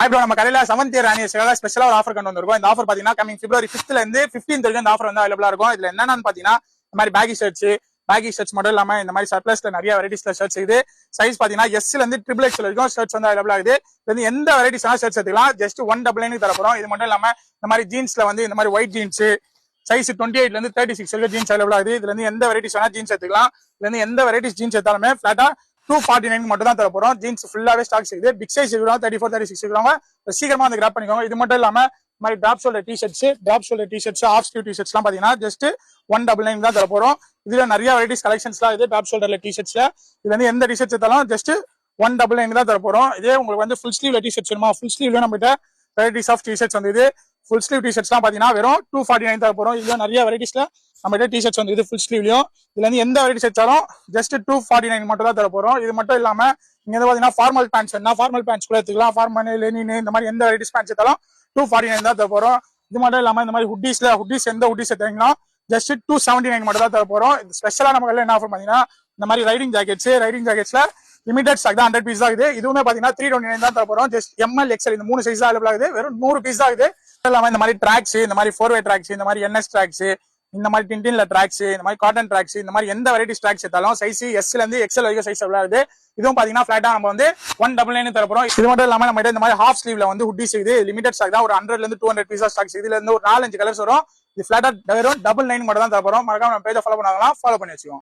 இப்போ நம்ம கடையில 7th இயர் ஆனிவர்சரிக்காக ஸ்பெஷலா ஒரு ஆஃபர் கொண்டு வந்திருக்கோம். இந்த ஆஃபர் பாத்தீங்கன்னா கமிங் February 5th ல இருந்து 15th வரைக்கும் இந்த ஆஃபர் வந்து அவைலபிளா இருக்கும். இதுல என்னன்னு பாத்தீங்கன்னா இந்த மாதிரி பேகி ஷர்ட்ஸ் மட்டும் இல்லாம இந்த மாதிரி சர்ப்ளஸ்ல நிறைய வெரைட்டிஸ்ல ஷர்ட்ஸ் இது சைஸ் பாத்தீங்கன்னா S ல இருந்து XXL வரைக்கும் ஷர்ட்ஸ் வந்து அவைலபிள் ஆகுது. இது எந்த வெரைட்டிஸ் ஷர்ட்ஸ் எடுத்துக்கலாம், ஜஸ்ட் 199 தரப்போம். இது மட்டும் இல்லாம இந்த மாதிரி ஜீன்ஸ்ல வந்து இந்த மாதிரி ஒயிட் ஜீன்ஸ் சைஸ் 28 ல இருந்து 36 வரைக்கும் ஜீன்ஸ் அவைலபிள் ஆகுது. இதுல இருந்து எந்த வெரைட்டிஸ் வேணா ஜீன்ஸ் எடுத்துக்கலாம். இதுல இருந்து எந்த வெரைட்டிஸ் ஜீன்ஸ் எடுத்தாலுமே ஃபிளாட்டா 249 மட்டும் தான் தரப்போம். ஜீன்ஸ் ஃபுல்லாவே ஸ்டாக் இருக்குது. பிக் சைஸ் இருக்கிறவங்க 34, 36 இருக்கிறவங்க சீக்கிரமா வந்து கிராப் பண்ணிக்கோங்க. இது மட்டும் இல்லாம இந்த மாதிரி drop shoulder T-shirts off sleeve T-shirts எல்லாம் பாத்தீங்கன்னா ஜஸ்ட் 199 தான் தரப்போம். இதுல நிறைய வெரைட்டிஸ் கலெக்ஷன்ஸ்லாம் இது டிராப் ஷோல்டர்ல டிஷர்ட்ஸ்ல. இதுல இருந்து எந்த டிஷர்ட்ஸ் எடுத்தாலும் ஜஸ்ட் 199 தான் தரப்போம். இதே உங்களுக்கு வந்து ஃபுல் ஸ்லீவ்ல டிஷர்ட்ஸ் வேணுமா, ஃபுல் ஸ்லீவ்ல நம்ம கிட்ட வெரைட்டிஸ் ஆஃப் டிஷர்ட்ஸ் வந்து இது ஃபுல் ஸ்லீவ் டிஷர்ட்ஸ்லாம் பாத்தீங்கன்னா வெறும் 249 தரப்போம். இதுல நிறைய வெரைட்டிஸ்ல நம்ம கிட்ட டிஷர்ட்ஸ் வந்து இது ஃபுல் ஸ்லீவ்லயும் இதுல இருந்து எந்த வெரைட்டிஸ் எடுத்தாலும் ஜஸ்ட் 249 மட்டும் தான் தரப்போம். இது மட்டும் இல்லாம நீங்க வந்து பாத்தீங்கன்னா ஃபார்மல் பேண்ட்ஸ் வேணா ஃபார்மல் பேண்ட்ஸ் கூட எடுத்துக்கலாம். ஃபார்மல் லெனின் இந்த மாதிரி எந்த வெரைட்டிஸ் பேண்ட்ஸ் எடுத்தாலும் 249 தான் தரப்போம். இது மட்டும் இல்லாம இந்த மாதிரி ஹுட்டீஸ் எந்த ஹுட்டீஸ் எடுத்தீங்கன்னா ஜஸ்ட் 279 மட்டும் தான் தரப்போம். இது ஸ்பெஷலா நம்ம என்ன ஆஃபர் பாத்தீங்கன்னா இந்த மாதிரி ரைடிங் ஜாக்கெட்ஸ்ல லிமிடெட் ஸ்டாக் தான் 100 பீஸ் தான் இருக்குது. இதுவுமே பாத்தீங்கன்னா 329 தான் தரப்போம். ஜஸ்ட் ML XL இந்த 3 சைஸ் தான் அவைலபிள் ஆகுது. வெறும் 100 பீஸ் தான் இருக்குது. இல்லாம இந்த மாதிரி ட்ராக்ஸ், இந்த மாதிரி 4-way ட்ராக்ஸ், இந்த மாதிரி NS ட்ராக்ஸ், இந்த மாதிரி டின்டின்ல ட்ராக்ஸ், இந்த மாதிரி காட்டன் ட்ராக்ஸ், இந்த மாதிரி எந்த வெரைட்டிஸ் ட்ராக்ஸ் எடுத்தாலும் சைஸ் S ல இருந்து XL வரைக்கும் சைஸ் அவைலபிள் ஆகுது. இதுவும் பாத்தீங்கன்னா ஃபிளாட்டா நம்ம வந்து 199 தரப்போம். இது மட்டும் இல்லாம நம்ம இந்த மாதிரி ஹாஃப் ஸ்லீவ்ல வந்து ஹுட்டீஸ் இது லிமிடெட் ஸ்டாக் தான். ஒரு 100 ல இருந்து 200 பீஸ் ஸ்டாக்ஸ். இதுல இருந்து ஒரு 4-5 கலர்ஸ் வரும். இது ஃபிளாட்டா வெறும் 99 மட்டும் தான் தரப்போம். மறக்காம நம்ம பேஜை ஃபாலோ பண்ணாங்களா ஃபாலோ பண்ணி வச்சுக்கோங்க.